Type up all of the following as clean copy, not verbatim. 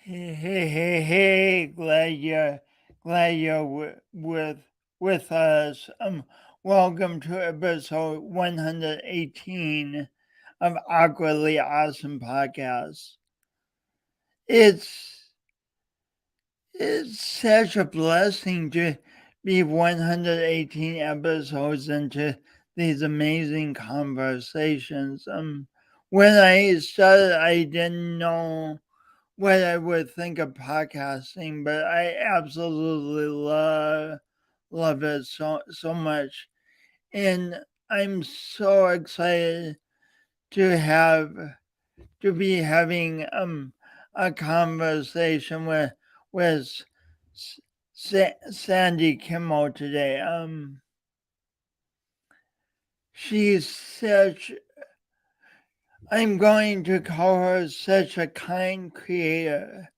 Hey! Glad you're with us. Welcome to episode 118 of Awkwardly Awesome Podcast. It's it's such a blessing to be 118 episodes into these amazing conversations. When I started, I didn't know what I would think of podcasting, but I absolutely love it so much, and I'm so excited to have to be having a conversation with Sandi Kimmel today. She's such I'm going to call her such a kind creator.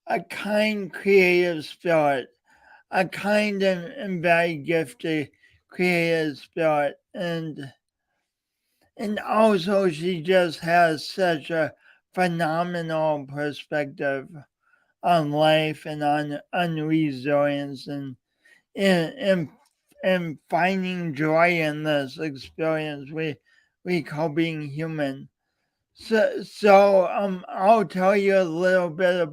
A kind creative spirit, a kind and very gifted creative spirit, and also she just has such a phenomenal perspective on life and on resilience and, and finding joy in this experience we call being human. So I'll tell you a little bit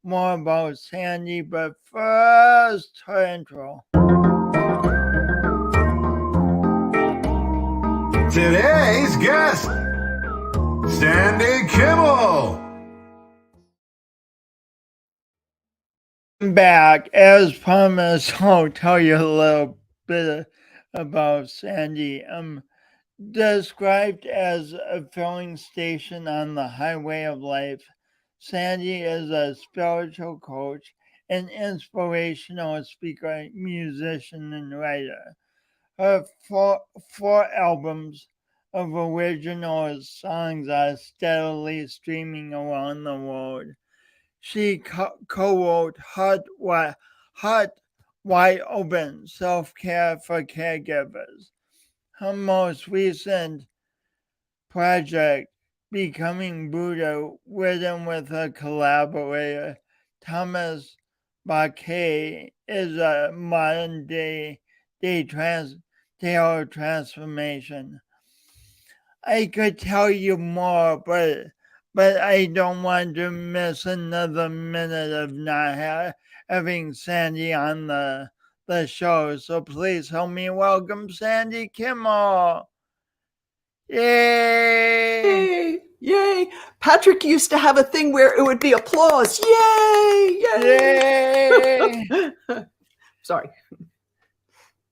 more about Sandi, but first her intro. Today's guest, Sandi Kimmel. Back, as promised, I'll tell you a little bit about Sandi. Described as a filling station on the highway of life, Sandi is a spiritual coach, an inspirational speaker, musician, and writer. Her four albums of original songs are steadily streaming around the world. She co-wrote Heart Wide Open, Self-Care for Caregivers. Her most recent project, Becoming Buddha, written with a collaborator, Thomas Barquee, is a modern-day tale of transformation. I could tell you more, but I don't want to miss another minute of not having Sandi on the show. So please help me welcome Sandi Kimmel. Yay! Yay! Patrick used to have a thing where it would be applause. Yay! Yay! Sorry.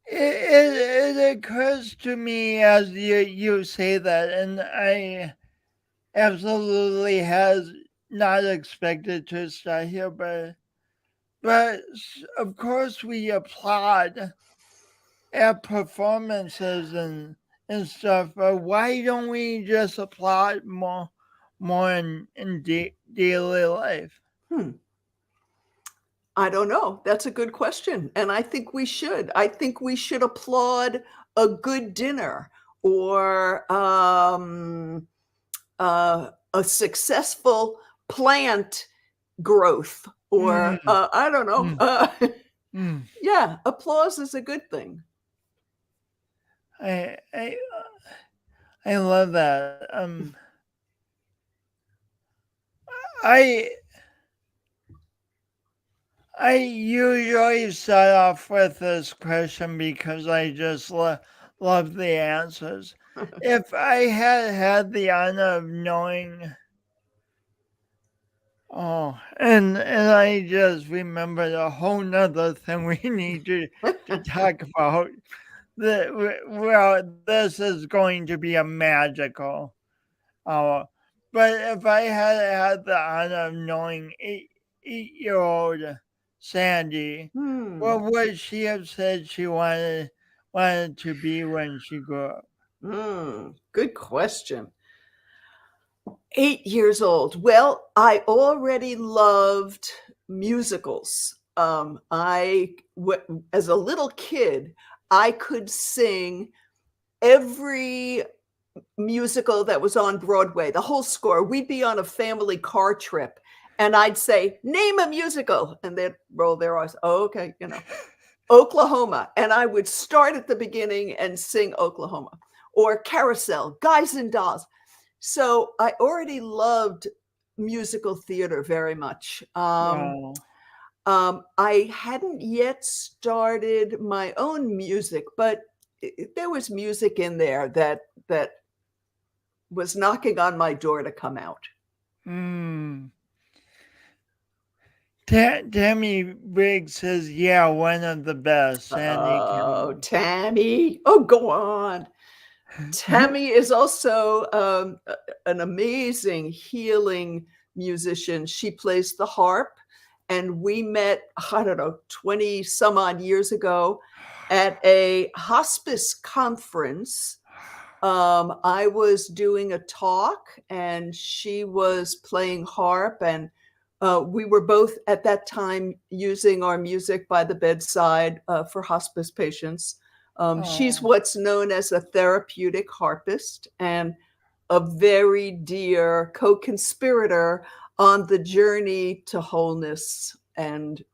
It occurs to me as you say that, and I absolutely has not expected to start here, but of course we applaud at performances and stuff, but why don't we just applaud more in daily life? I don't know. That's a good question. And I think we should. I think we should applaud a good dinner or a successful plant growth or I don't know. Yeah, applause is a good thing. I love that. I usually start off with this question because I just love the answers. If I had the honor of knowing, and I just remembered a whole nother thing we need to talk about. This is going to be a magical hour. But if I had the honor of knowing 8-year-old Sandi, what would she have said she wanted to be when she grew up? Good question. 8 years old. Well, I already loved musicals. As a little kid, I could sing every musical that was on Broadway, the whole score. We'd be on a family car trip And I'd say, name a musical. And they'd roll their eyes. Oh, okay, Oklahoma. And I would start at the beginning and sing Oklahoma. Or Carousel, Guys and Dolls. So I already loved musical theater very much. Wow. I hadn't yet started my own music, but there was music in there that was knocking on my door to come out. Tammy Briggs says, yeah, one of the best. Sandi Oh, Kimmel. Tammy. Oh, go on. Tammy is also an amazing healing musician. She plays the harp, and we met, I don't know, 20 some odd years ago at a hospice conference. I was doing a talk and she was playing harp, and we were both at that time using our music by the bedside for hospice patients. She's what's known as a therapeutic harpist and a very dear co-conspirator on the journey to wholeness and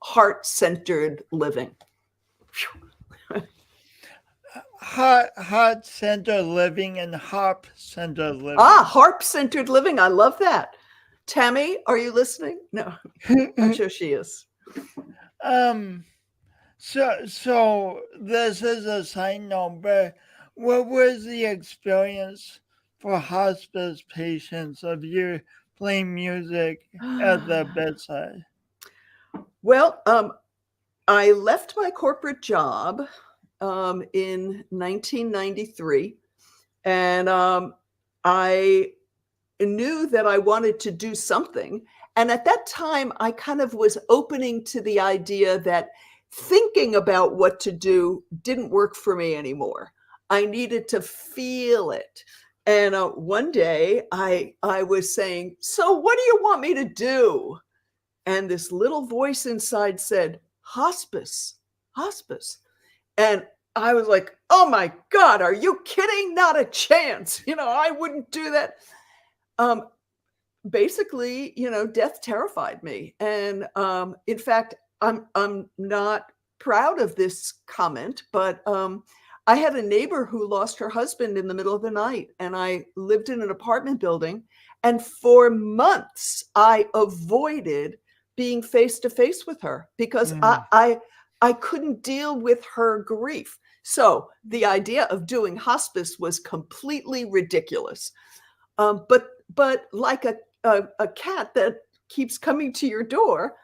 heart-centered living. Heart-centered living and harp-centered living. Harp-centered living. I love that. Tammy, are you listening? No, I'm sure she is. So this is a side note, but what was the experience for hospice patients of you playing music at the bedside? Well, I left my corporate job in 1993, and I knew that I wanted to do something. And at that time, I kind of was opening to the idea that thinking about what to do didn't work for me anymore. I needed to feel it. And one day I was saying, so what do you want me to do? And this little voice inside said, hospice, hospice. And I was like, oh my God, are you kidding? Not a chance. I wouldn't do that. Basically, death terrified me. And in fact, I'm not proud of this comment, but I had a neighbor who lost her husband in the middle of the night, and I lived in an apartment building. And for months, I avoided being face to face with her because I couldn't deal with her grief. So the idea of doing hospice was completely ridiculous. But like a cat that keeps coming to your door,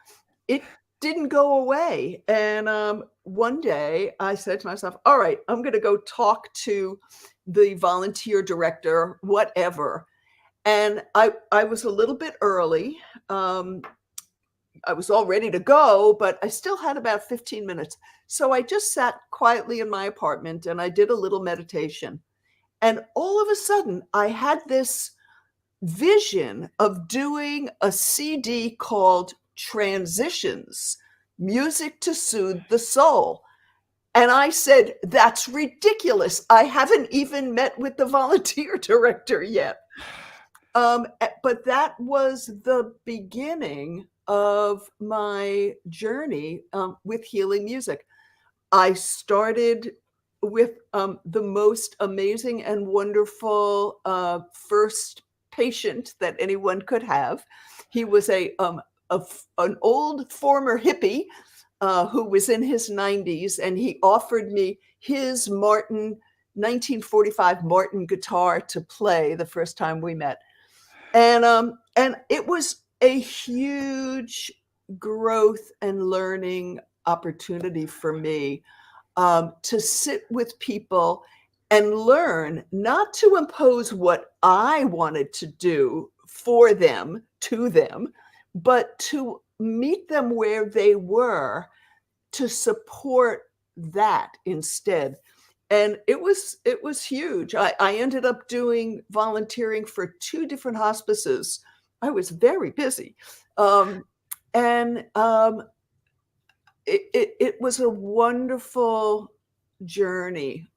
it didn't go away. And one day I said to myself, all right, I'm going to go talk to the volunteer director, whatever. And I was a little bit early. I was all ready to go, but I still had about 15 minutes. So I just sat quietly in my apartment and I did a little meditation. And all of a sudden, I had this vision of doing a CD called Transitions, Music to Soothe the Soul. And I said, that's ridiculous. I haven't even met with the volunteer director yet. But that was the beginning of my journey with healing music. I started with the most amazing and wonderful first patient that anyone could have. He was an old former hippie who was in his 90s, and he offered me his 1945 Martin guitar to play the first time we met. And it was a huge growth and learning opportunity for me to sit with people and learn not to impose what I wanted to do for them, to them, but to meet them where they were, to support that instead. And it was huge. I ended up doing volunteering for 2 different hospices. I was very busy. It was a wonderful journey,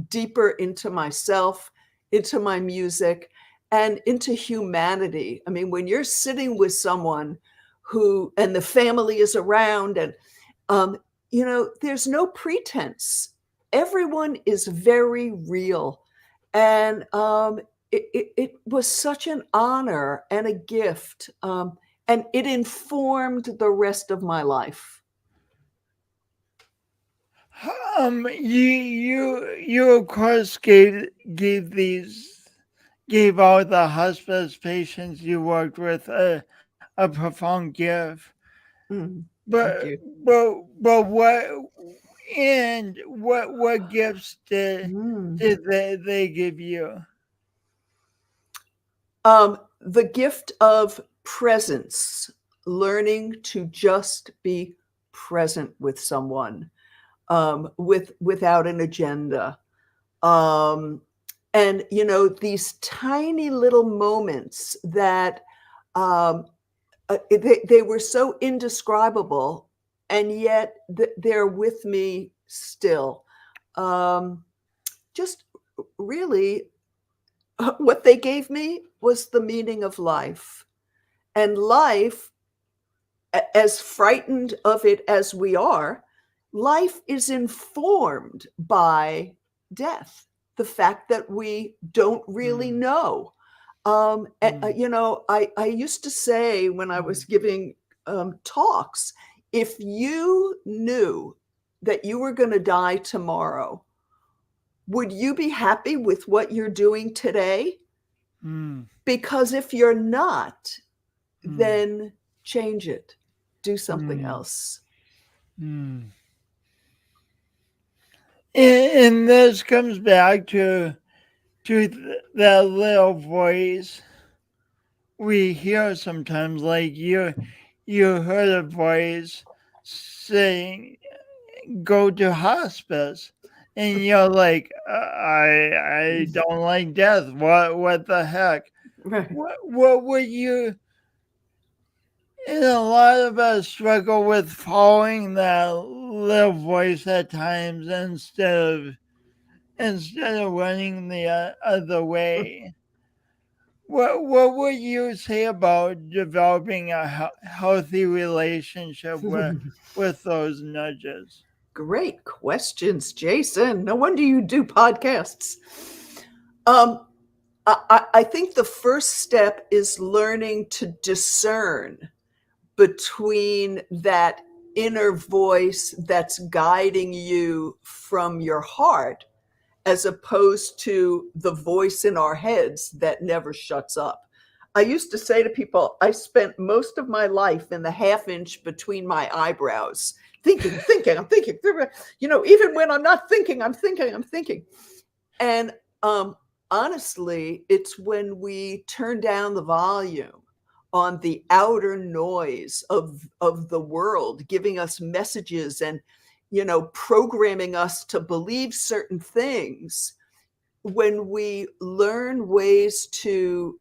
deeper into myself, into my music, and into humanity. I mean, when you're sitting with someone who, and the family is around, and, there's no pretense. Everyone is very real. And it was such an honor and a gift. And it informed the rest of my life. You of course gave all the hospice patients you worked with a profound gift. Mm, thank But you. what gifts Mm. did they give you? The gift of presence, learning to just be present with someone, without an agenda. Um, and these tiny little moments that they were so indescribable, and yet they're with me still. Just really, what they gave me was the meaning of life. And life, as frightened of it as we are, life is informed by death, the fact that we don't really Mm, know. mm, I used to say when I was mm, giving talks, if you knew that you were going to die tomorrow, would you be happy with what you're doing today? mm, Because if you're not, mm, then change it, do something mm, else. mm. And this comes back to that little voice we hear sometimes, like you heard a voice saying, "Go to hospice," and you're like, I don't like death. What the heck? Right. What would you?" And a lot of us struggle with following that little voice at times instead of running the other way. What would you say about developing a healthy relationship with those nudges? Great questions, Jason. No wonder you do podcasts. Um, I think the first step is learning to discern between that inner voice that's guiding you from your heart, as opposed to the voice in our heads that never shuts up. I used to say to people, I spent most of my life in the half inch between my eyebrows, thinking, I'm thinking, even when I'm not thinking, I'm thinking. And honestly, it's when we turn down the volume on the outer noise of the world, giving us messages and, programming us to believe certain things. When we learn ways to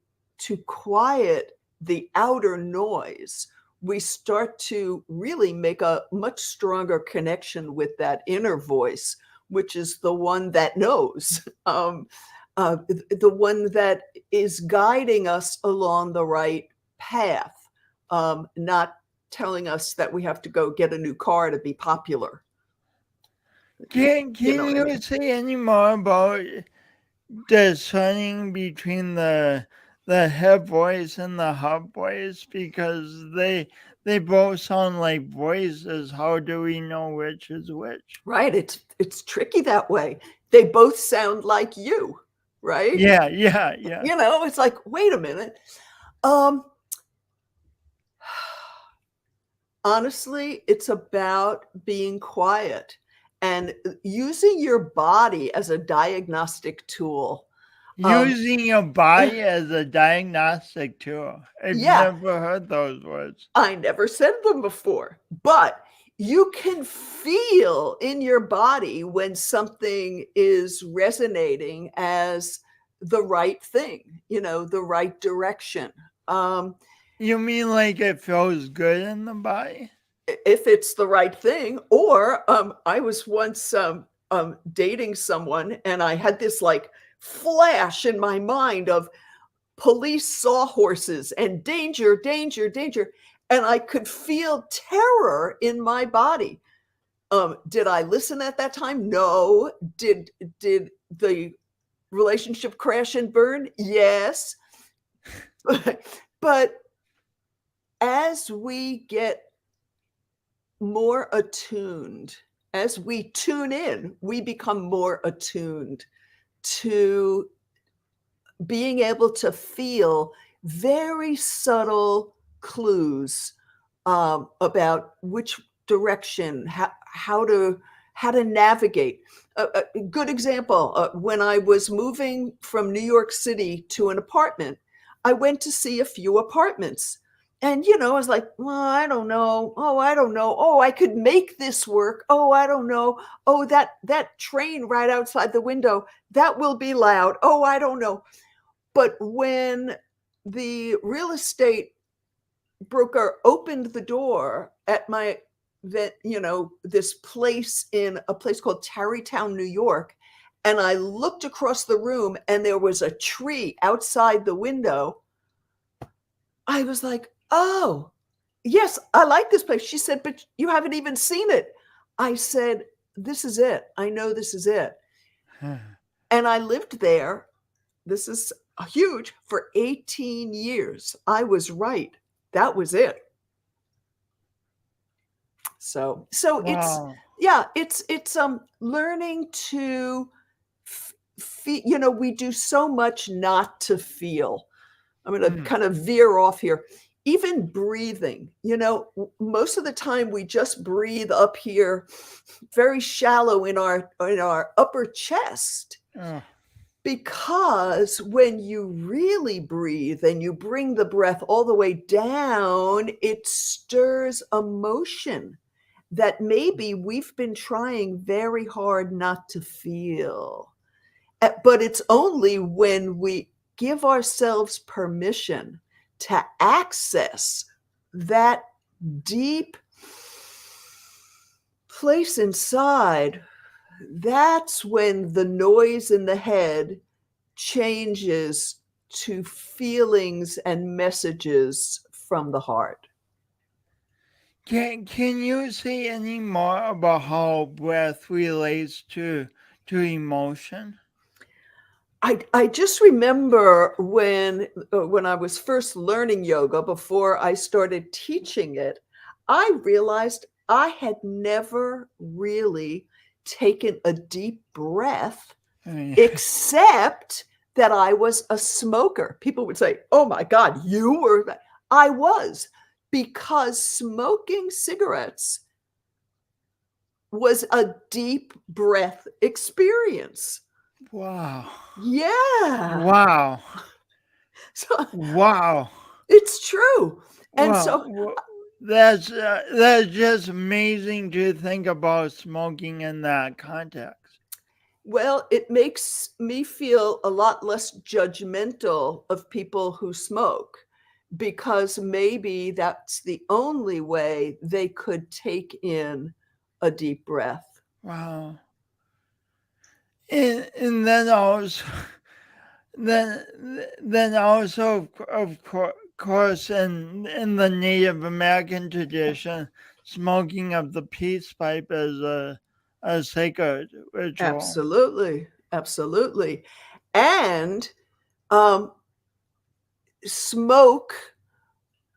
quiet the outer noise, we start to really make a much stronger connection with that inner voice, which is the one that knows, the one that is guiding us along the right path, not telling us that we have to go get a new car to be popular. You Can know what I you mean? say any more about discerning between the head voice and the heart voice, because they both sound like voices? How do we know which is which? Right. It's tricky that way. They both sound like you, right? Yeah. It's like, wait a minute. Um, honestly, it's about being quiet and using your body as a diagnostic tool. Um, Using your body as a diagnostic tool. I've yeah, never heard those words. I never said them before, but you can feel in your body when something is resonating as the right thing, the right direction. Um, You mean like it feels good in the body? if it's the right thing. Or I was once dating someone, and I had this like flash in my mind of police sawhorses and danger, danger, danger. And I could feel terror in my body. Did I listen at that time? No. Did the relationship crash and burn? Yes. But as we get more attuned, as we tune in, we become more attuned to being able to feel very subtle clues about which direction, how to navigate. A good example: when I was moving from New York City to an apartment, I went to see a few apartments. And, I was like, well, I don't know. Oh, I don't know. Oh, I could make this work. Oh, I don't know. Oh, that train right outside the window, that will be loud. Oh, I don't know. But when the real estate broker opened the door at this place in a place called Tarrytown, New York, and I looked across the room and there was a tree outside the window, I was like, oh, yes, I like this place. She said, but you haven't even seen it. I said, this is it. I know this is it. And I lived there. This is huge, for 18 years. I was right. That was it. So Wow. it's learning to feel. We do so much not to feel. I'm going to kind of veer off here. Even breathing, most of the time we just breathe up here, very shallow in our upper chest. Because when you really breathe and you bring the breath all the way down, it stirs emotion that maybe we've been trying very hard not to feel. But it's only when we give ourselves permission to access that deep place inside, that's when the noise in the head changes to feelings and messages from the heart. Can you say any more about how breath relates to emotion? I just remember when I was first learning yoga, before I started teaching it, I realized I had never really taken a deep breath, except that I was a smoker. People would say, oh my God, you were. I was, because smoking cigarettes was a deep breath experience. Wow. Yeah. Wow. So Wow. it's true. And Wow. so That's just amazing to think about smoking in that context. well, it makes me feel a lot less judgmental of people who smoke, because maybe that's the only way they could take in a deep breath. Wow. And then also of course in the Native American tradition, smoking of the peace pipe is a sacred ritual. Absolutely. Absolutely. And smoke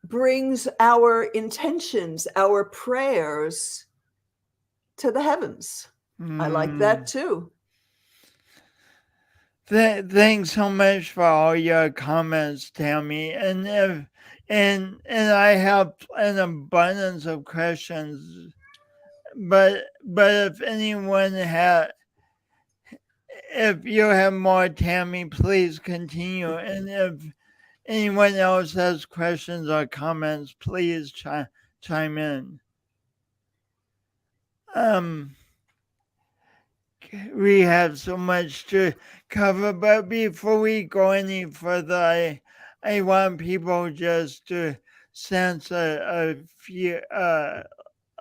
brings our intentions, our prayers to the heavens. I like that too. Thanks so much for all your comments, Tammy. And I have an abundance of questions, but if anyone if you have more, Tammy, please continue. And if anyone else has questions or comments, please chime in. We have so much to cover, but before we go any further, I want people just to sense a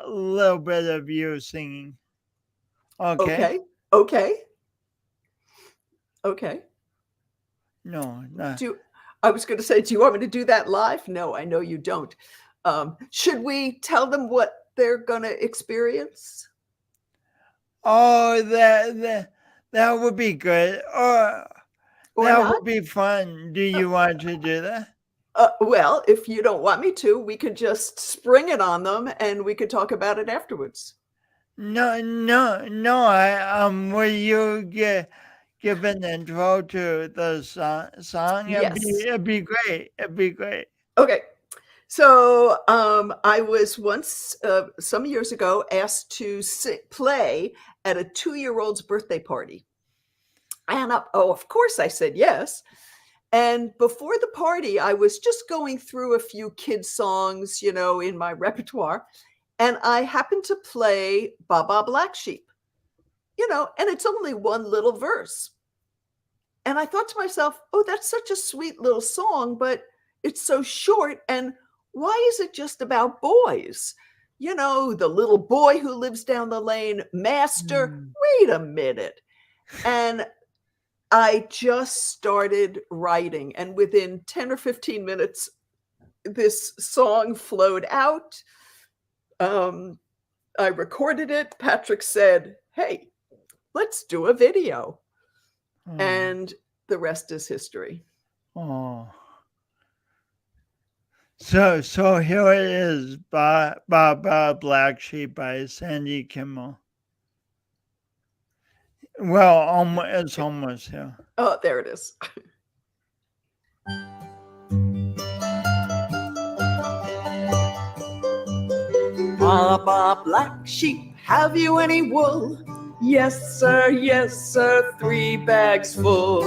little bit of you singing. Okay? Okay. No, no. I was going to say, do you want me to do that live? No, I know you don't. Should we tell them what they're going to experience? Oh, that would be good. Or That not? would be fun. Do you want to do that? Well, if you don't want me to, we could just spring it on them and we could talk about it afterwards. No. Will you give an intro to the song? Yes. It'd be great. It'd be great. Okay. So I was once, some years ago, asked to play at a 2-year-old's birthday party. And of course I said yes. And before the party, I was just going through a few kids' songs, in my repertoire. And I happened to play Ba Ba Black Sheep, and it's only one little verse. And I thought to myself, oh, that's such a sweet little song, but it's so short. And why is it just about boys? The little boy who lives down the lane, master, wait a minute. And I just started writing. And within 10 or 15 minutes, this song flowed out. I recorded it. Patrick said, hey, let's do a video. And the rest is history. Oh. So here it is, Ba Ba Black Sheep by Sandi Kimmel. Well, it's almost here. Oh, there it is. Ba Ba Black Sheep, have you any wool? Yes, sir, 3 bags full.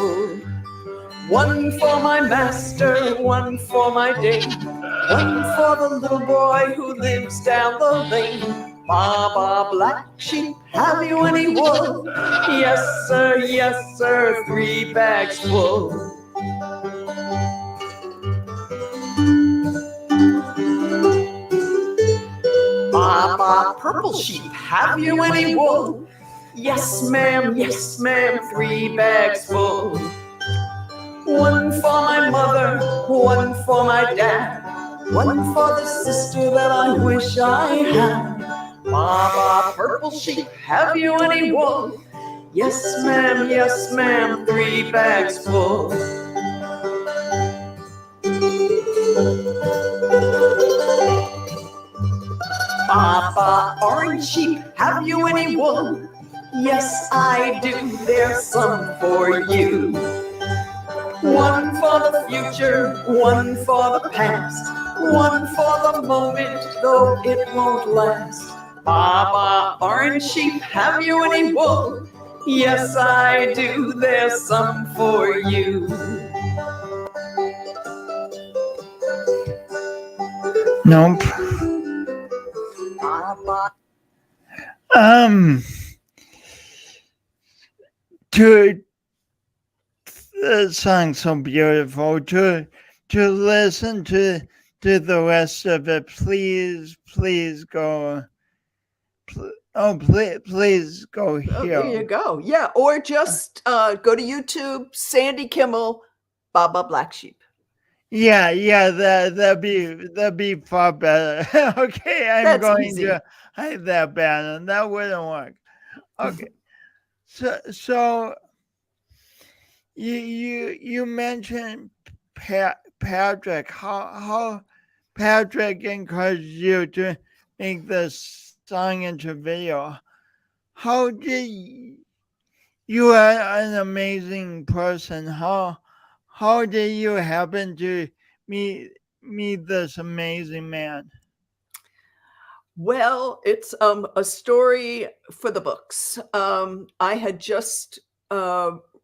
1 for my master, 1 for my dame, 1 for the little boy who lives down the lane. Ba Ba Black Sheep, have you any wool? Yes, sir, 3 bags full. Ba Ba Purple Sheep, have you any wool? Yes, ma'am, 3 bags full. 1 for my mother, 1 for my dad, 1 for the sister that I wish I had. Ba Ba Purple Sheep, have you any wool? Yes, ma'am, 3 bags full. Ba Ba Orange Sheep, have you any wool? Yes, I do, there's some for you. 1 for the future, 1 for the past, 1 for the moment, though it won't last. Ba Ba Orange Sheep, have you any wool? Yes, I do, there's some for you. Nope. The song's so beautiful. To listen to the rest of it, please go. Please go here. Oh, there you go. Yeah, or just go to YouTube, Sandi Kimmel, Ba Ba Black Sheep. Yeah, that'd be far better. Okay, I'm going to hide that banner. That wouldn't work. Okay, so you mentioned Patrick. How Patrick encouraged you to make this song into video? How did you are an amazing person? How did you happen to meet this amazing man? Well, it's a story for the books. I had just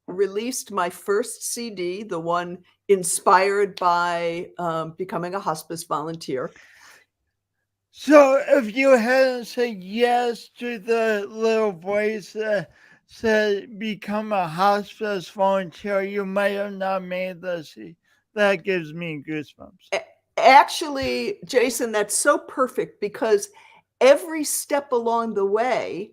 released my first CD, the one inspired by becoming a hospice volunteer. So if you hadn't said yes to the little voice that said become a hospice volunteer, you might have not made this. That gives me goosebumps. Actually, Jason, that's so perfect because every step along the way,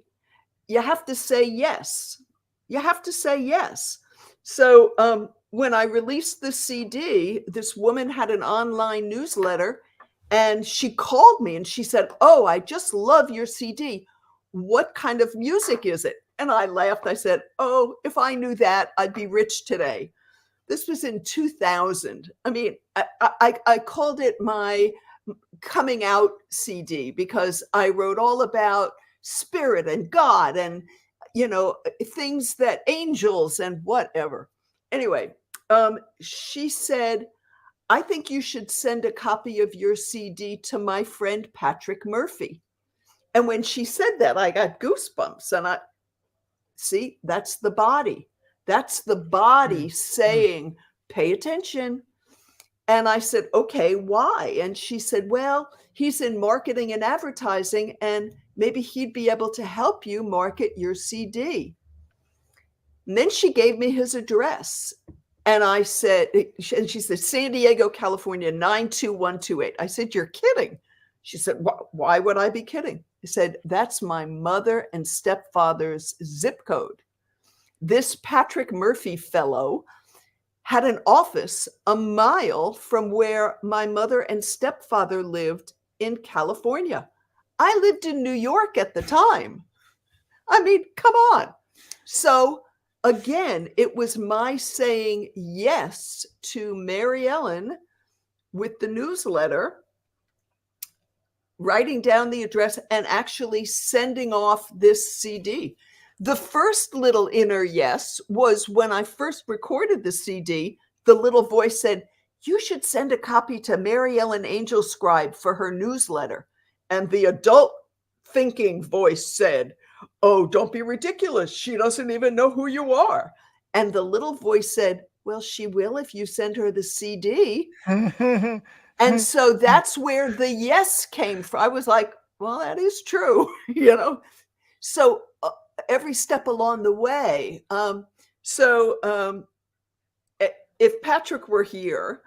you have to say yes. You have to say yes. So when I released the CD, this woman had an online newsletter, and she called me and she said, "Oh, I just love your CD. What kind of music is it?" And I laughed. I said, "Oh, if I knew that, I'd be rich today." This was in 2000. I mean, I called it my coming out CD because I wrote all about spirit and God and, things that angels and whatever. Anyway, she said, "I think you should send a copy of your CD to my friend Patrick Murphy." And when she said that, I got goosebumps. And see, that's the body. That's the body saying, "Pay attention." And I said, "Okay, why?" And she said, "Well, he's in marketing and advertising, and maybe he'd be able to help you market your CD." And then she gave me his address. And I said, and she said, "San Diego, California, 92128. I said, "You're kidding." She said, "Why would I be kidding?" I said, "That's my mother and stepfather's zip code. This Patrick Murphy fellow had an office a mile from where my mother and stepfather lived in California. I lived in New York at the time. I mean, come on." So again, it was my saying yes to Mary Ellen with the newsletter, writing down the address, and actually sending off this CD. The first little inner yes was when I first recorded the CD, the little voice said, "You should send a copy to Mary Ellen Angel Scribe for her newsletter." And the adult thinking voice said, "Oh, don't be ridiculous. She doesn't even know who you are." And the little voice said, "Well, she will if you send her the CD." And so that's where the yes came from. I was like, well, that is true, So every step along the way. If Patrick were here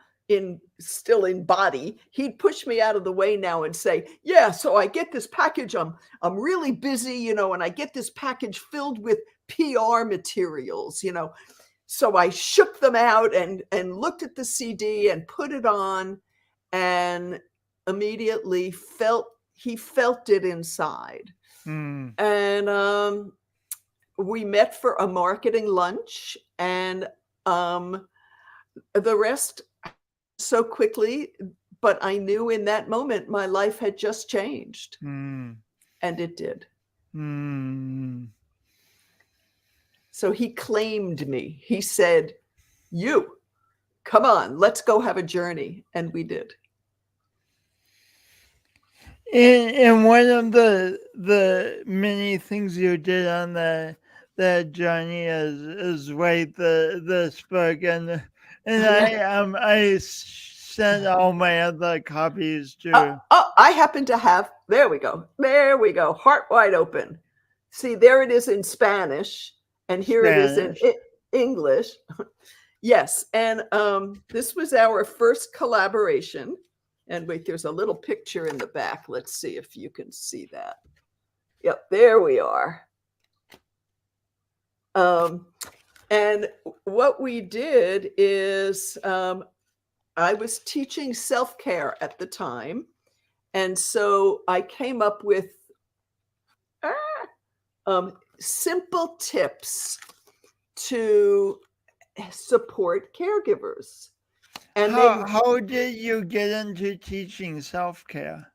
still in body, he'd push me out of the way now and say, "Yeah, so I get this package. I'm really busy, and I get this package filled with PR materials, So I shook them out and looked at the CD and put it on, and immediately he felt it inside. And we met for a marketing lunch, and the rest so quickly, but I knew in that moment my life had just changed. And it did. So he claimed me. He said, "You, come on, let's go have a journey." And we did. And one of the many things you did on that journey is write this book, and I sent all my other copies to. I happen to have. There we go. Heart wide open. See, there it is in Spanish, and here it is in English. Yes, and this was our first collaboration. And wait, there's a little picture in the back. Let's see if you can see that. Yep, there we are. And what we did is I was teaching self-care at the time. And so I came up with simple tips to support caregivers. And how did you get into teaching self-care?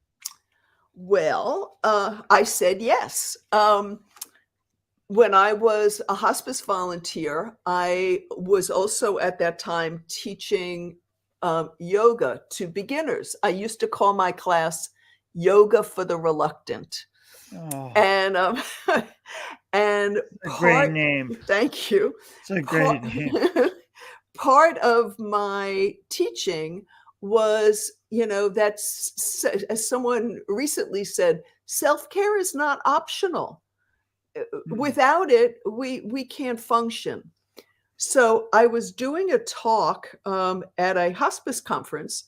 Well, I said yes. When I was a hospice volunteer, I was also at that time teaching yoga to beginners. I used to call my class Yoga for the Reluctant. Oh, And a great name. Thank you. It's a great name. Part of my teaching was, that's, as someone recently said, self-care is not optional. Without it, we can't function. So I was doing a talk at a hospice conference,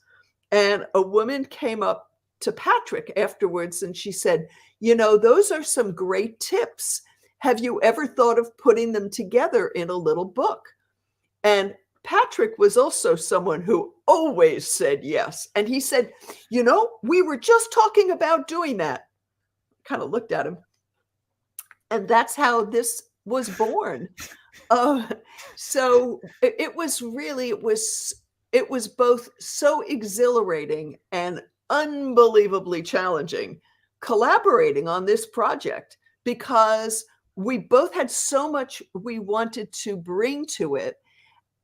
and a woman came up to Patrick afterwards, and she said, "Those are some great tips. Have you ever thought of putting them together in a little book?" And Patrick was also someone who always said yes. And he said, we were just talking about doing that. Kind of looked at him. And that's how this was born. So it was both so exhilarating and unbelievably challenging collaborating on this project, because we both had so much we wanted to bring to it.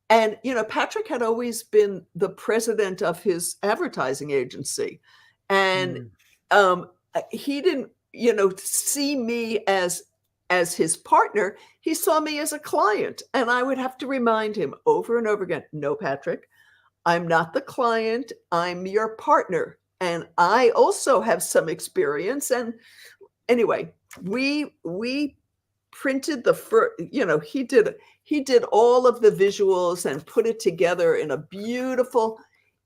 And, Patrick had always been the president of his advertising agency. And he didn't, see me as his partner. He saw me as a client. And I would have to remind him over and over again, no, Patrick, I'm not the client. I'm your partner. And I also have some experience. And anyway, we printed the first, he did all of the visuals and put it together in a beautiful,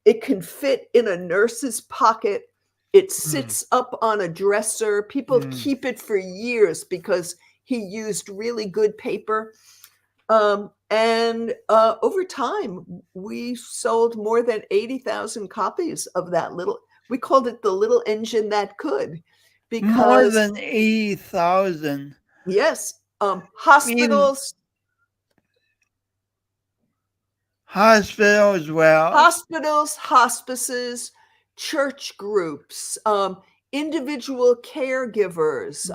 it can fit in a nurse's pocket. It sits up on a dresser. People keep it for years because he used really good paper. And over time, we sold more than 80,000 copies of that we called it the little engine that could. Because more than 80,000. Yes. Hospitals. Hospitals, well. Hospitals, hospices, church groups, individual caregivers.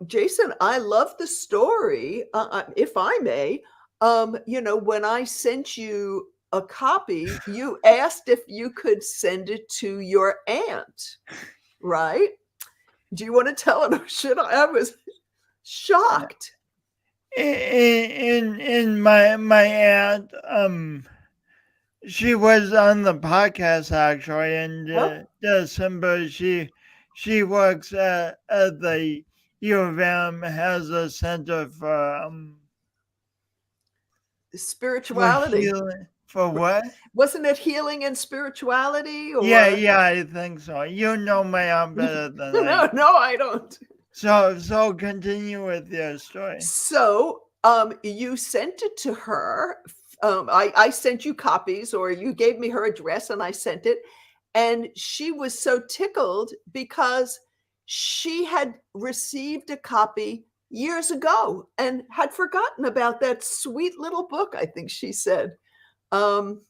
Jason, I love the story, if I may. When I sent you a copy, you asked if you could send it to your aunt, right? Do you want to tell it, or should I? I was shocked. In my aunt, she was on the podcast actually in December. She works at the U of M, has a center for spirituality. For what? Wasn't it healing and spirituality? Or? Yeah, I think so. You know my aunt better than I. No, I don't. So continue with your story. So you sent it to her. I sent you copies, or you gave me her address and I sent it. And she was so tickled because she had received a copy years ago and had forgotten about that sweet little book, I think she said. So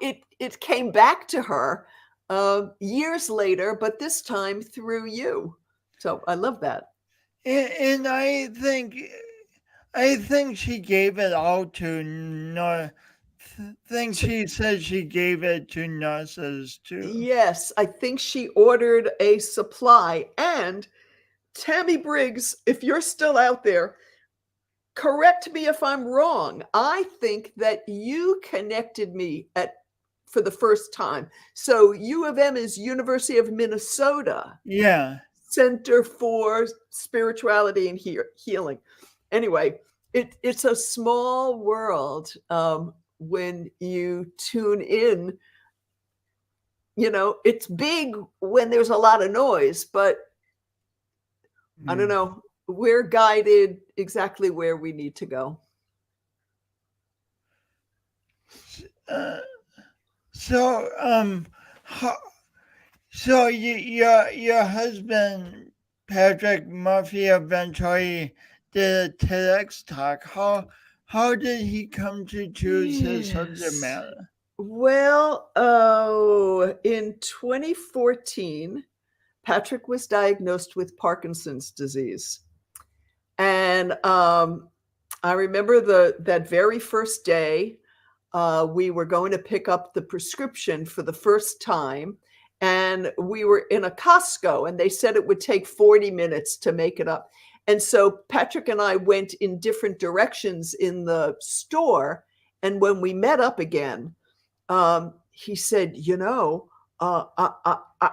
it came back to her years later, but this time through you. So I love that. And I think she gave it all to she said she gave it to nurses too. Yes, I think she ordered a supply. And Tammy Briggs, if you're still out there, correct me if I'm wrong. I think that you connected me for the first time. So U of M is University of Minnesota. Yeah. Center for Spirituality and Healing. Anyway, it's a small world when you tune in. It's big when there's a lot of noise, but I don't know. We're guided exactly where we need to go. So your husband Patrick Murphy eventually did a TEDx talk. How did he come to choose his subject matter? Well, in 2014, Patrick was diagnosed with Parkinson's disease. And I remember that very first day, we were going to pick up the prescription for the first time. And we were in a Costco, and they said it would take 40 minutes to make it up. And so Patrick and I went in different directions in the store. And when we met up again, he said,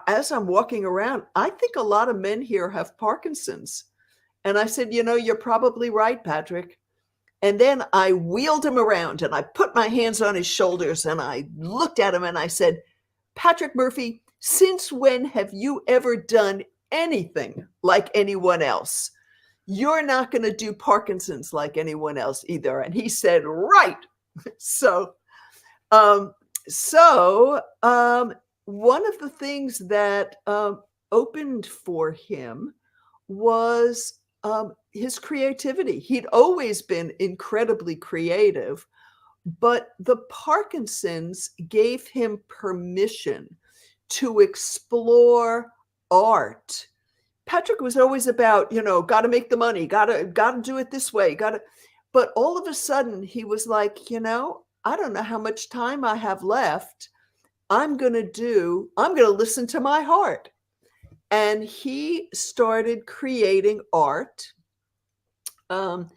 as I'm walking around, I think a lot of men here have Parkinson's. And I said, you're probably right, Patrick. And then I wheeled him around and I put my hands on his shoulders and I looked at him and I said, Patrick Murphy, since when have you ever done anything like anyone else? you're not going to do Parkinson's like anyone else either. And he said, right. So, um, one of the things that opened for him was his creativity. He'd always been incredibly creative, but the Parkinson's gave him permission to explore art. Patrick was always about, got to make the money, got to do it this way, but all of a sudden he was like, I don't know how much time I have left. I'm going to listen to my heart. And he started creating art in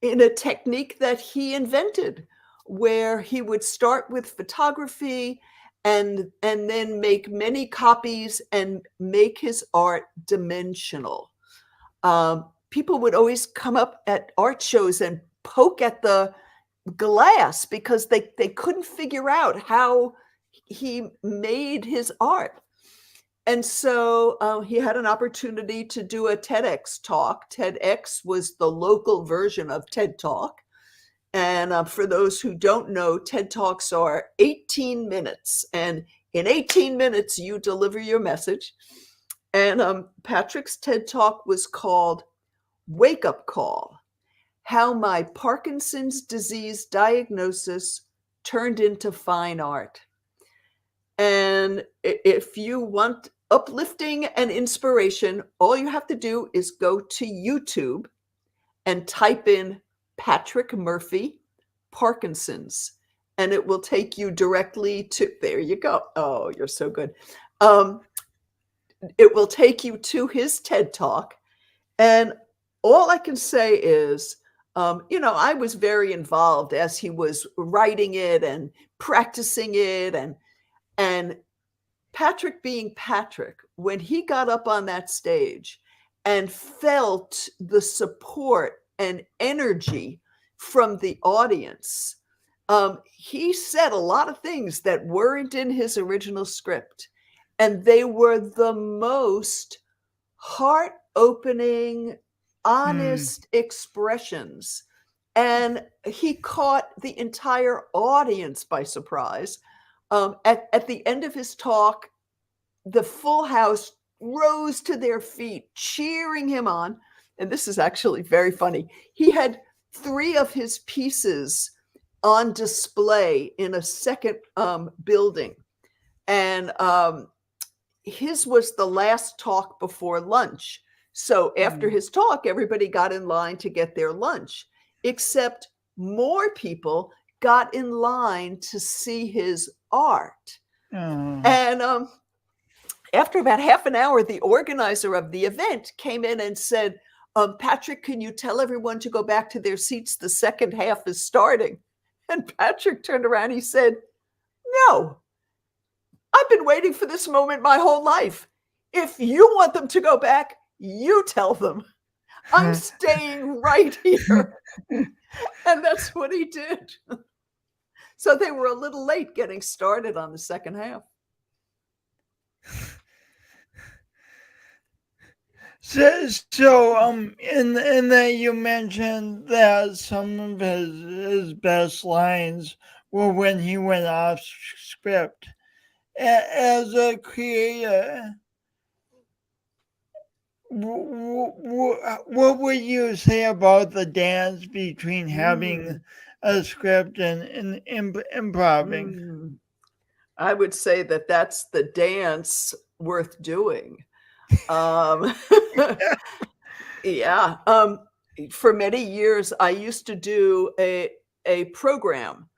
a technique that he invented, where he would start with photography and then make many copies and make his art dimensional. People would always come up at art shows and poke at the glass because they couldn't figure out how he made his art. And so he had an opportunity to do a TEDx talk. TEDx was the local version of TED Talk. And for those who don't know, TED Talks are 18 minutes. And in 18 minutes, you deliver your message. And Patrick's TED Talk was called Wake Up Call: How My Parkinson's Disease Diagnosis Turned into Fine Art. And if you want uplifting and inspiration, all you have to do is go to YouTube and type in Patrick Murphy Parkinson's, and it will take you directly to, there you go. Oh, you're so good. It will take you to his TED Talk. And all I can say is, I was very involved as he was writing it and practicing it. And Patrick being Patrick, when he got up on that stage and felt the support and energy from the audience, he said a lot of things that weren't in his original script. And they were the most heart-opening, honest expressions. And he caught the entire audience by surprise. At the end of his talk, the full house rose to their feet, cheering him on. And this is actually very funny. He had 3 of his pieces on display in a second building. And his was the last talk before lunch. So after his talk, everybody got in line to get their lunch, except more people got in line to see his art. And after about half an hour, the organizer of the event came in and said, Patrick, can you tell everyone to go back to their seats? The second half is starting. And Patrick turned around. He said, no, I've been waiting for this moment my whole life. If you want them to go back, you tell them. I'm staying right here. And that's what he did. So they were a little late getting started on the second half. So in that you mentioned that some of his best lines were when he went off script. As a creator, what would you say about the dance between having a script and improvising? I would say that that's the dance worth doing. Yeah. For many years, I used to do a program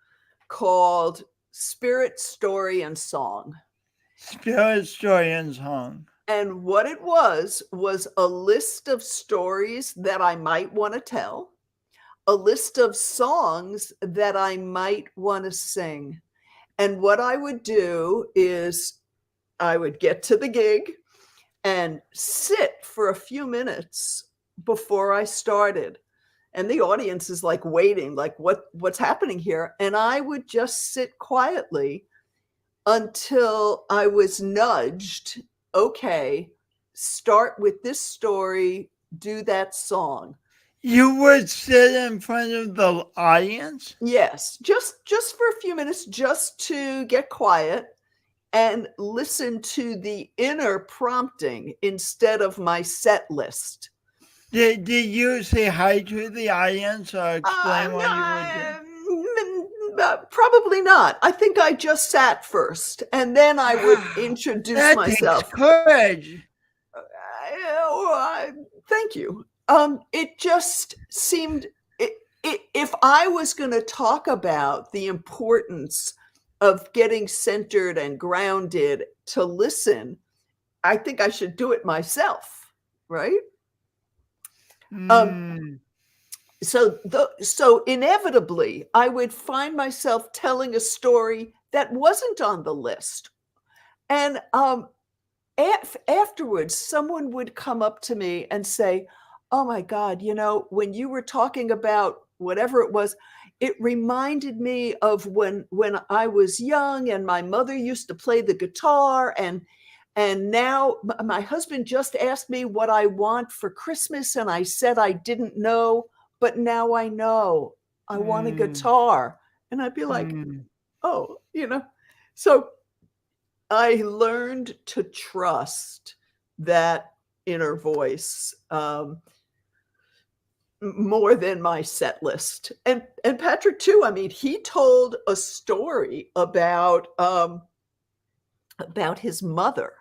called Spirit, Story, and Song. Spirit, Story, and Song. And what it was a list of stories that I might want to tell, a list of songs that I might want to sing. And what I would do is I would get to the gig and sit for a few minutes before I started. And the audience is like waiting, like what's happening here? And I would just sit quietly until I was nudged. Okay, start with this story, do that song. You would sit in front of the audience? Yes, just for a few minutes, just to get quiet and listen to the inner prompting instead of my set list. Did you say hi to the audience or explain what you were doing? Probably not. I think I just sat first, and then I would Wow, introduce that takes myself. courage. Thank you. It just seemed if I was going to talk about the importance of getting centered and grounded to listen, I think I should do it myself, right? Mm. So inevitably, I would find myself telling a story that wasn't on the list, and afterwards, someone would come up to me and say, "Oh my God, when you were talking about whatever it was, it reminded me of when I was young and my mother used to play the guitar, and now my husband just asked me what I want for Christmas, and I said I didn't know, but now I know. I want a Mm. guitar." And I'd be like, Mm. "Oh, So I learned to trust that inner voice more than my set list. And Patrick too. I mean, he told a story about his mother,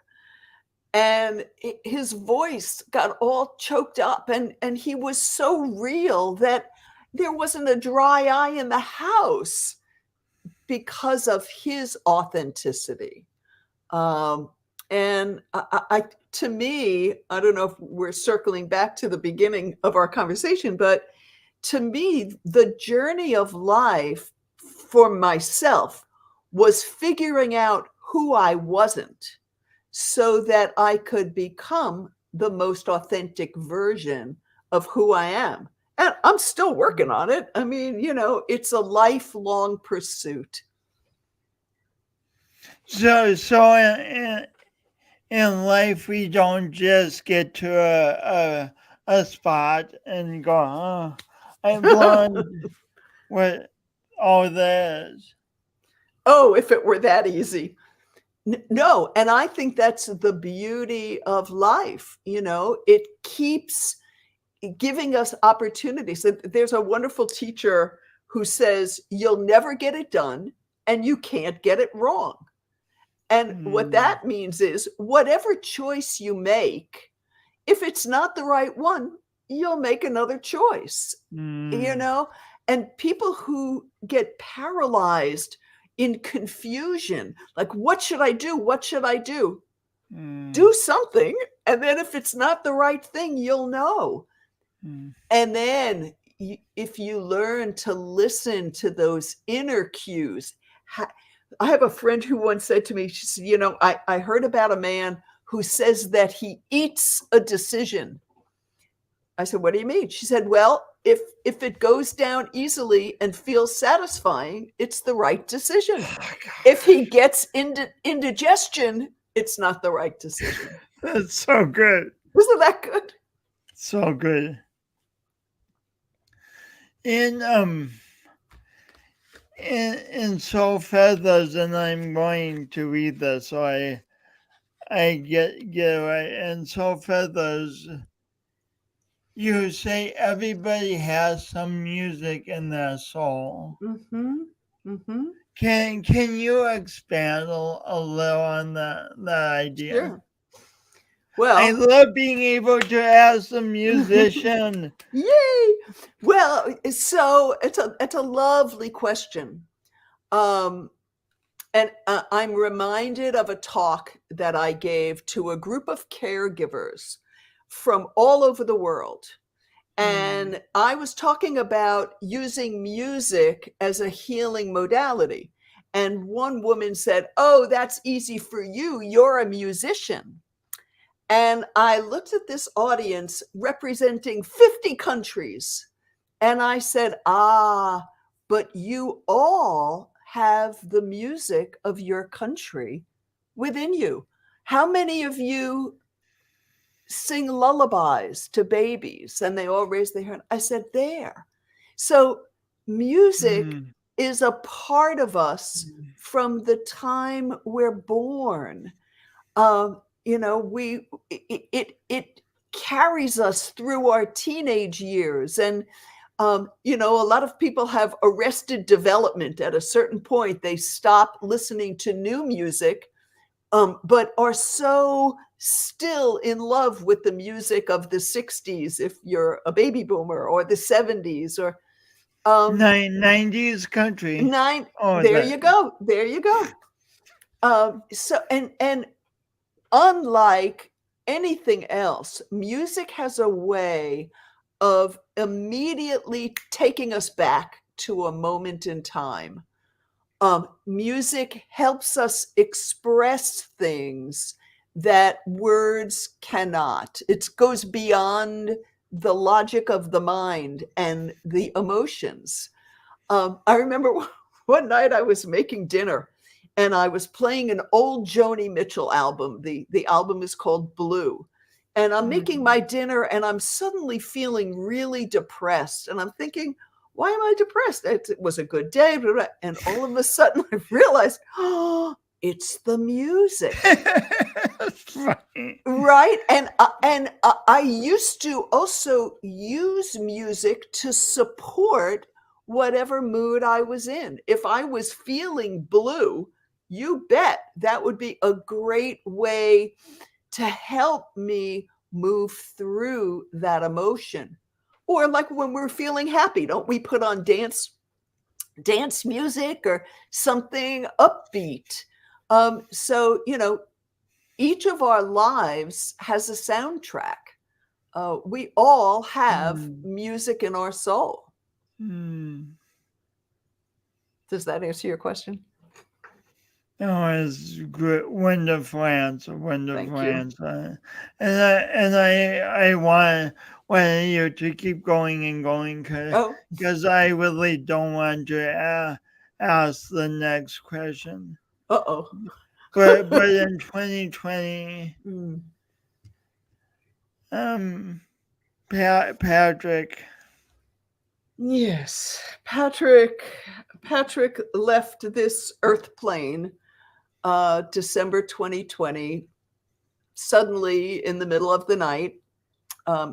and his voice got all choked up, and he was so real that there wasn't a dry eye in the house because of his authenticity. And to me, I don't know if we're circling back to the beginning of our conversation, but to me, the journey of life for myself was figuring out who I wasn't so that I could become the most authentic version of who I am. And I'm still working on it. I mean, it's a lifelong pursuit. So in life, we don't just get to a spot and go, oh, I've learned what all that is. Oh, if it were that easy. No, and I think that's the beauty of life. It keeps giving us opportunities. There's a wonderful teacher who says, "You'll never get it done and you can't get it wrong." And what Mm. that means is whatever choice you make, if it's not the right one, you'll make another choice, you Mm. know? And people who get paralyzed in confusion, like, what should I do? What should I do? Mm. Do something. And then if it's not the right thing, you'll know. Mm. And then if you learn to listen to those inner cues, I have a friend who once said to me, she said, I heard about a man who says that he eats a decision. I said, what do you mean? She said, well, if it goes down easily and feels satisfying, it's the right decision. Oh, If he gets indigestion, it's not the right decision. that's so good. Isn't that good? So good. In in So Feathers, and I'm going to read this so I get it right. In So Feathers, you say everybody has some music in their soul. Mm-hmm. Mm-hmm. Can you expand a little on that idea? Sure. I Well, love being able to ask a musician. yay! Well, so it's a lovely question. And I'm reminded of a talk that I gave to a group of caregivers from all over the world. And I was talking about using music as a healing modality. And one woman said, "Oh, that's easy for you. You're a musician." And I looked at this audience representing 50 countries. And I said, but you all have the music of your country within you. How many of you sing lullabies to babies, and they all raise their hand. I said, there. So music Mm. is a part of us Mm. from the time we're born. It carries us through our teenage years. And, a lot of people have arrested development at a certain point. They stop listening to new music, but are so still in love with the music of the 60s, if you're a baby boomer, or the 70s, or 90s country. nine. Oh, There that. you go. There you go. And unlike anything else, music has a way of immediately taking us back to a moment in time. Music helps us express things that words cannot. It goes beyond the logic of the mind and the emotions. I remember one night I was making dinner and I was playing an old Joni Mitchell album. The album is called Blue. And I'm making my dinner and I'm suddenly feeling really depressed. And I'm thinking, why am I depressed? It was a good day. Blah, blah. And all of a sudden I realized, oh, it's the music. That's funny. Right. And I used to also use music to support whatever mood I was in. If I was feeling blue, you bet that would be a great way to help me move through that emotion. Or like when we're feeling happy, don't we put on dance music or something upbeat? So, each of our lives has a soundtrack. We all have music in our soul. Mm. Does that answer your question? Oh, it's good. Wonderful answer. Wonderful Thank you. answer. I want you to keep going and going Oh, because I really don't want to ask the next question. uh-oh. But in 2020, Mm. Patrick. Yes, Patrick left this earth plane December 2020, suddenly in the middle of the night.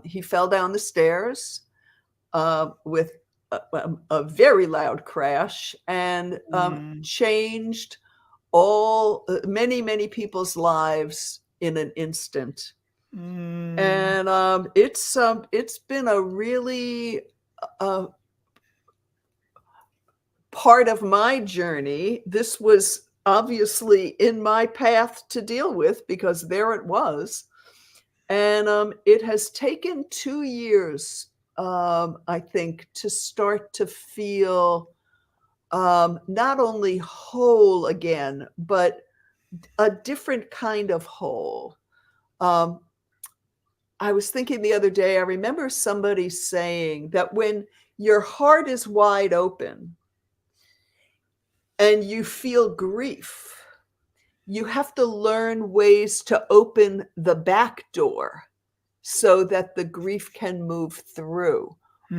He fell down the stairs with a very loud crash and changed many people's lives in an instant. And it's been a really part of my journey. This was obviously in my path to deal with because there it was. And it has taken 2 years, I think, to start to feel not only whole again, but a different kind of whole. I was thinking the other day, I remember somebody saying that when your heart is wide open and you feel grief, you have to learn ways to open the back door so that the grief can move through.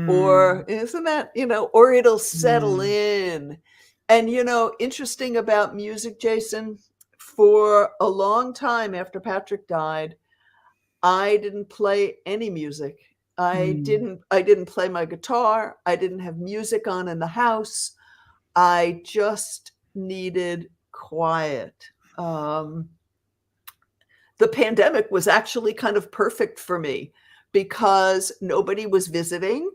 Or isn't that, or it'll settle in. And, interesting about music, Jason, for a long time after Patrick died, I didn't play any music. I didn't play my guitar. I didn't have music on in the house. I just needed quiet. The pandemic was actually kind of perfect for me because nobody was visiting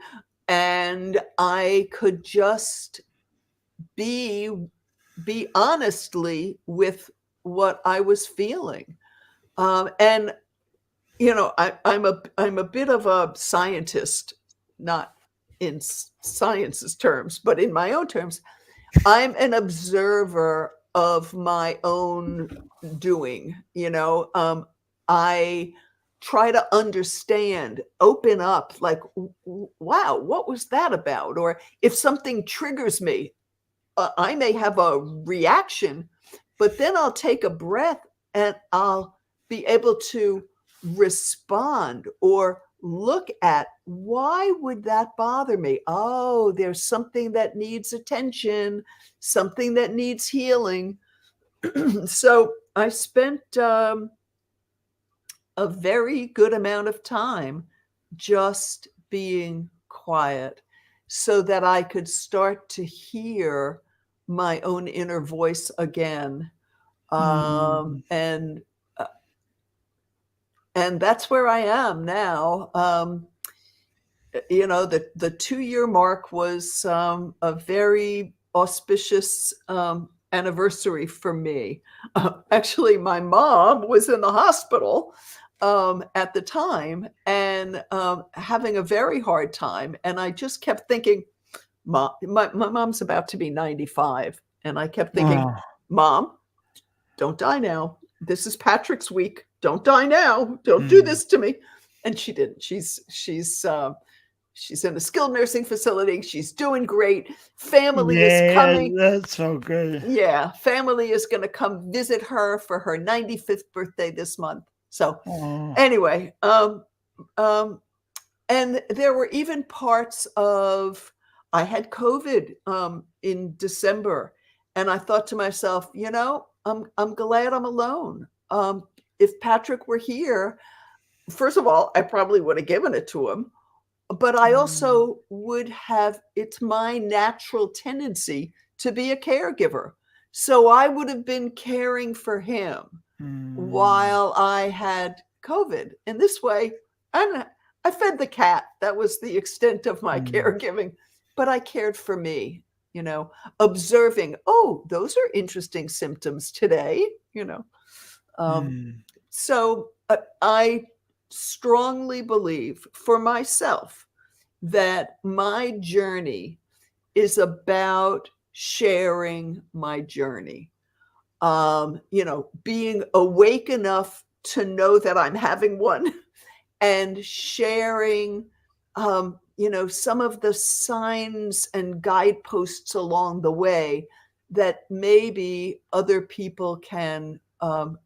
and I could just be honestly with what I was feeling. And I'm a bit of a scientist, not in science's terms, but in my own terms. I'm an observer of my own doing. I try to understand, open up, like, wow, what was that about? Or if something triggers me, I may have a reaction, but then I'll take a breath and I'll be able to respond or look at, why would that bother me? Oh, there's something that needs attention, something that needs healing. So I spent a very good amount of time just being quiet so that I could start to hear my own inner voice again. Mm. Uh, and that's where I am now. The 2-year mark was a very auspicious anniversary for me. Actually, my mom was in the hospital at the time and having a very hard time. And I just kept thinking, Mom, my mom's about to be 95. And I kept thinking, Oh. Mom, don't die now. This is Patrick's week. Don't die now. Don't do Mm. this to me. And she didn't. She's in a skilled nursing facility. She's doing great. Family is Yeah, coming. that's so good. Yeah, family is going to come visit her for her 95th birthday this month. So Oh. anyway, and there were even parts of, I had COVID in December, and I thought to myself, I'm glad I'm alone. If Patrick were here, first of all, I probably would have given it to him, but I also would have, it's my natural tendency to be a caregiver. So I would have been caring for him while I had COVID. In this way, I fed the cat. That was the extent of my caregiving, but I cared for me, observing, oh, those are interesting symptoms today, So I strongly believe for myself that my journey is about sharing my journey. Being awake enough to know that I'm having one and sharing, some of the signs and guideposts along the way that maybe other people can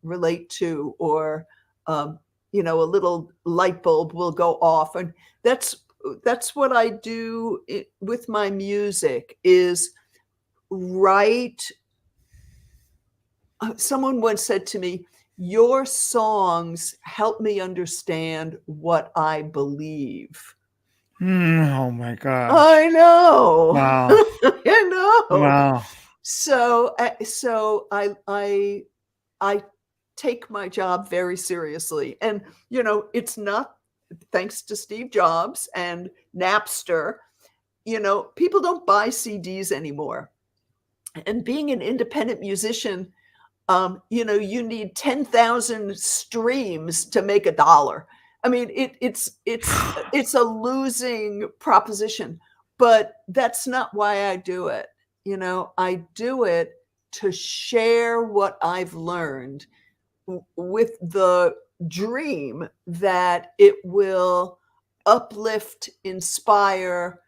relate to, or, a little light bulb will go off. And that's what I do with my music, is write. Someone once said to me, your songs help me understand what I believe. Oh my gosh. I know. Wow. I know. Wow. So I take my job very seriously. And, it's not, thanks to Steve Jobs and Napster, people don't buy CDs anymore. And being an independent musician, you need 10,000 streams to make $1. I mean, it's a losing proposition, but that's not why I do it. I do it to share what I've learned with the dream that it will uplift, inspire,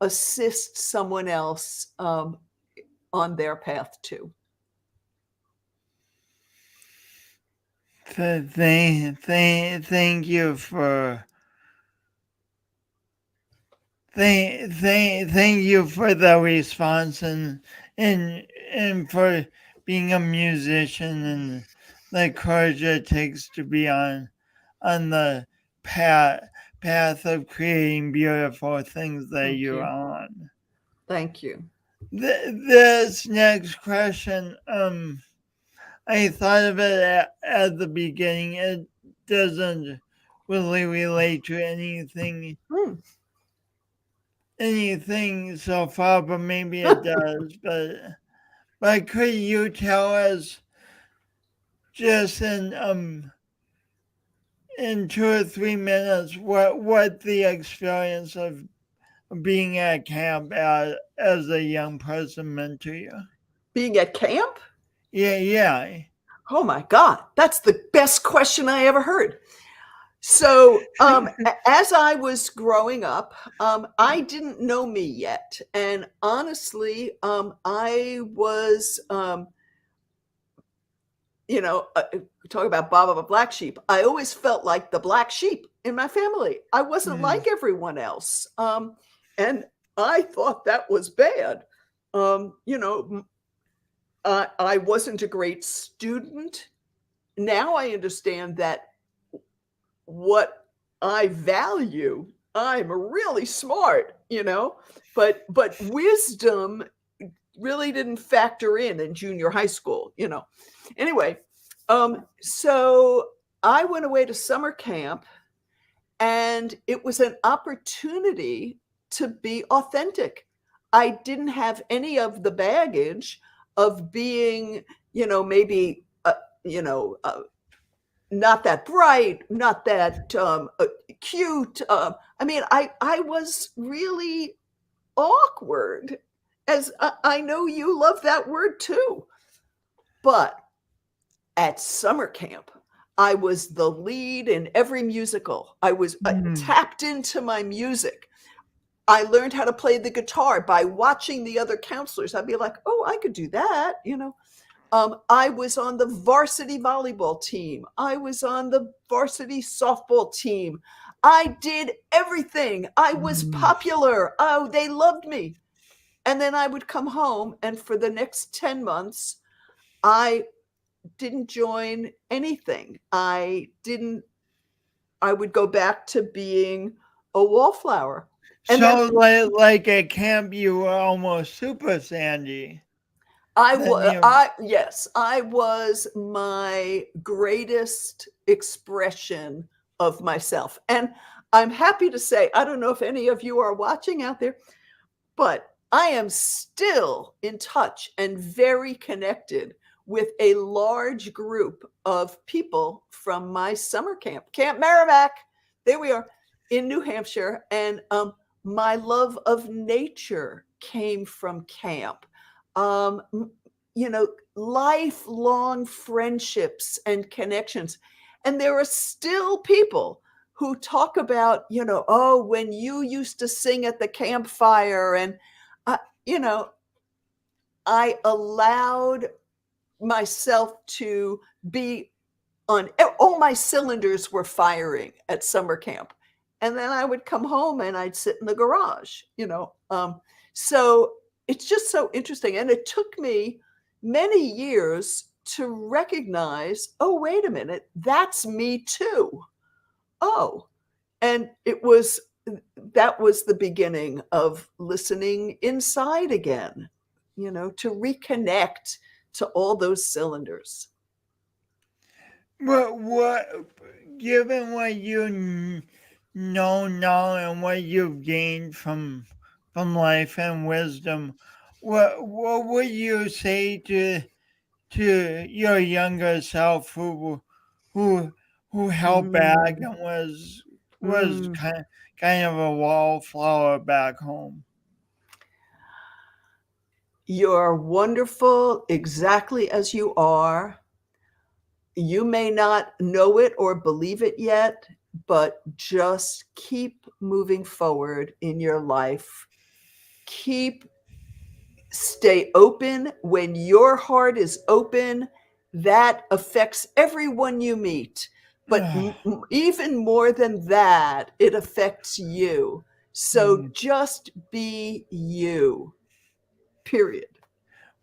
assist someone else on their path too. Thank you for thank you for the response, and for being a musician and the courage it takes to be on the path of creating beautiful things that Thank you're you. on. Thank you. This next question, I thought of it at the beginning. It doesn't really relate to anything so far, but maybe it does. But could you tell us, just in 2 or 3 minutes, what the experience of being at camp as a young person meant to you? Being at camp? Yeah. Oh my God, that's the best question I ever heard. So as I was growing up, I didn't know me yet. And honestly, I was you know, talk about Baba Black Sheep. I always felt like the black sheep in my family. I wasn't Mm. like everyone else. And I thought that was bad. You know, I wasn't a great student. Now I understand that what I value, I'm really smart, you know, but wisdom really didn't factor in junior high school, you know. Anyway, so I went away to summer camp, and it was an opportunity to be authentic. I didn't have any of the baggage of being, you know, maybe, you know, not that bright, not that cute. I mean, I was really awkward, as I know you love that word too. But at summer camp, I was the lead in every musical. I was Mm. tapped into my music. I learned how to play the guitar by watching the other counselors. I'd be like, oh, I could do that, you know. I was on the varsity volleyball team. I was on the varsity softball team. I did everything. I was Mm. popular. Oh, they loved me. And then I would come home, and for the next 10 months, I didn't join anything. I would go back to being a wallflower. And then So, like at camp, you were almost super Sandy. Then you, yes, I was my greatest expression of myself. And I'm happy to say, I don't know if any of you are watching out there, but I am still in touch and very connected with a large group of people from my summer camp, Camp Merrimack. There we are in New Hampshire. And my love of nature came from camp. Um, you know, lifelong friendships and connections. And there are still people who talk about, you know, oh, when you used to sing at the campfire. And, you know, I allowed myself to be on, all my cylinders were firing at summer camp. And then I would come home and I'd sit in the garage, you know. So it's just so interesting. And it took me many years to recognize, oh, wait a minute, that's me too. Oh, and that was the beginning of listening inside again, you know, to reconnect to all those cylinders. what, given what you know now and what you've gained from life and wisdom, what would you say to your younger self who who held back Mm, and was mm. kind of a wallflower back home? You're wonderful exactly as you are. You may not know it or believe it yet, but just keep moving forward in your life. Keep Stay open. When your heart is open, that affects everyone you meet. But even more than that, it affects you. So Mm. just be you, period.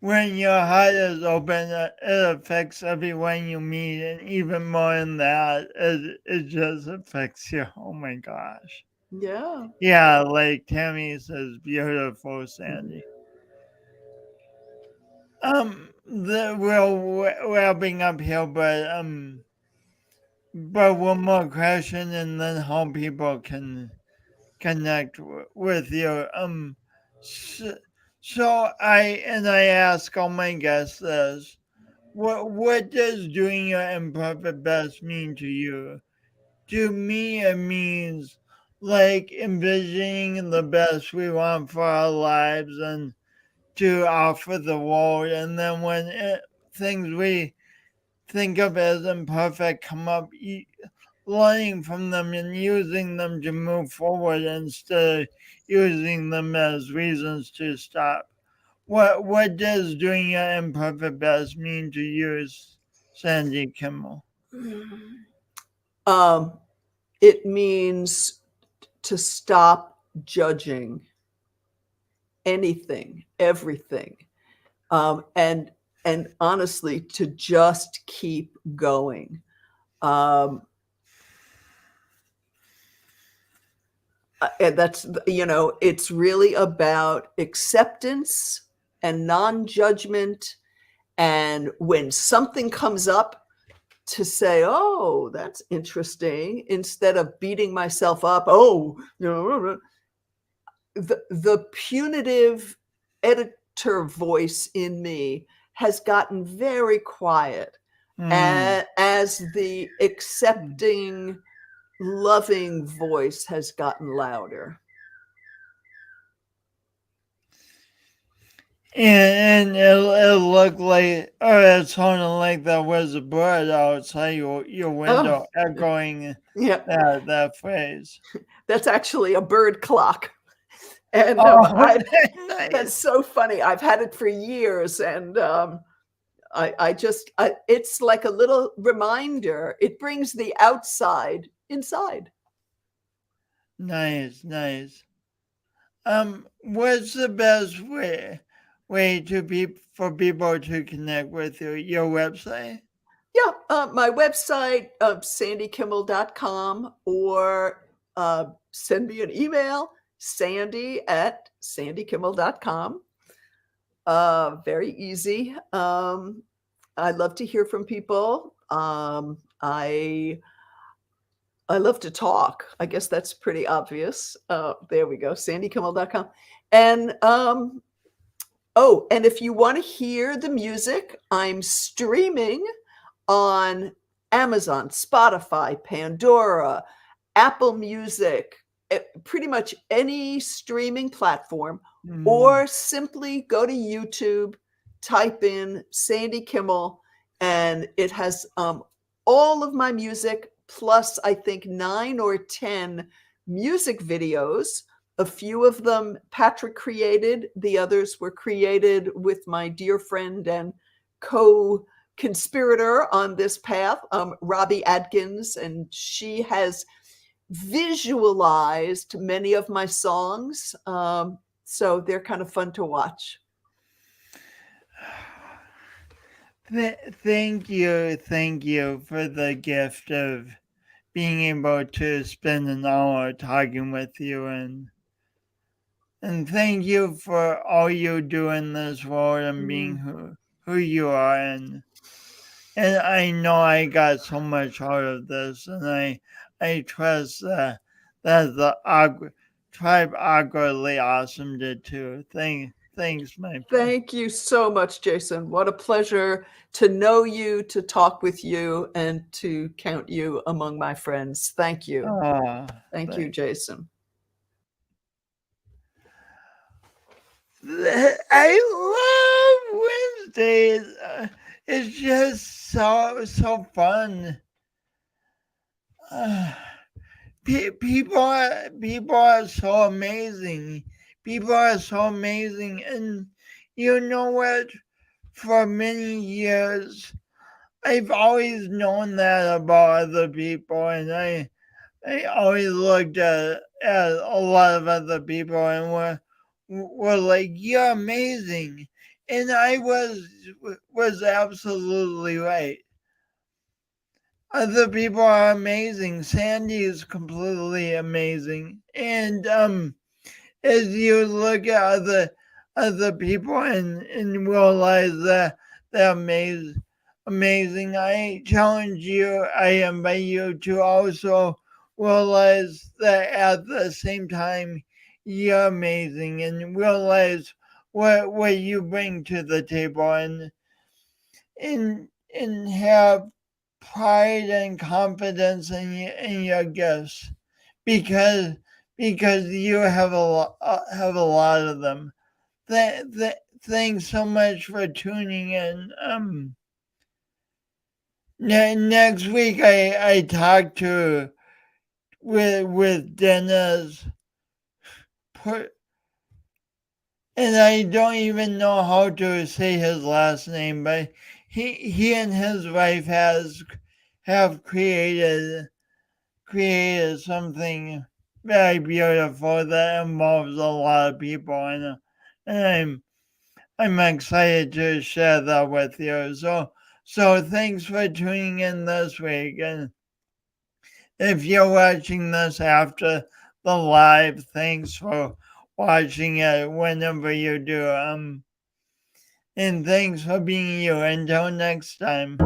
When your heart is open, it affects everyone you meet, and even more than that, it just affects you. Oh my gosh. Yeah. Yeah, like Tammy says, beautiful, Mhm. Sandy. We're wrapping up here, but one more question, and then how people can connect with you. So, I ask all my guests this: what does doing your imperfect best mean to you? To me, it means like envisioning the best we want for our lives and to offer the world, and then when things we think of as imperfect come up, learning from them and using them to move forward instead of using them as reasons to stop. What does doing your imperfect best mean to you? Sandi Kimmel? It means to stop judging anything, everything, and honestly, to just keep going. And that's, it's really about acceptance and non-judgment. And when something comes up, to say, oh, that's interesting, instead of beating myself up. Oh, the punitive editor voice in me has gotten very quiet as the accepting, loving voice has gotten louder. And it looked like, or it sounded like there was a bird outside your window echoing that phrase. That's actually a bird clock. And nice. That's so funny. I've had it for years, and it's like a little reminder. It brings the outside inside. Nice. What's the best way for people to connect with you? Your website? Yeah, my website, sandikimmel.com, or send me an email, sandy@sandikimmel.com. Very easy. I love to hear from people. I love to talk. I guess that's pretty obvious. There we go, sandikimmel.com. And and if you want to hear the music, I'm streaming on Amazon, Spotify, Pandora, Apple Music, pretty much any streaming platform, or simply go to YouTube, type in Sandi Kimmel, and it has all of my music, plus I think 9 or 10 music videos. A few of them Patrick created. The others were created with my dear friend and co-conspirator on this path, Robbie Adkins, and she has visualized many of my songs. So they're kind of fun to watch. Thank you for the gift of being able to spend an hour talking with you, and thank you for all you do in this world and being who you are. And I know I got so much out of this, and I trust that the Tribe Awkwardly Awesome did too. Thanks, my friend. Thank you so much, Jason. What a pleasure to know you, to talk with you, and to count you among my friends. Thank you. Thank you, Jason. I love Wednesdays. It's just so fun. People are so amazing. People are so amazing, and you know what? For many years, I've always known that about other people, and I always looked at a lot of other people and were like, "You're amazing," and I was absolutely right. Other people are amazing. Sandi is completely amazing, and as you look at other people and realize that they're amazing, I challenge you. I invite you to also realize that at the same time you're amazing, and realize what you bring to the table, and have pride and confidence in your gifts, because you have a lot of them. Thanks so much for tuning in. Next week I talked with Dennis, and I don't even know how to say his last name, but he and his wife have created something very beautiful that involves a lot of people, and I'm excited to share that with you. So thanks for tuning in this week, and if you're watching this after the live, thanks for watching it whenever you do. And thanks for being you. Until next time.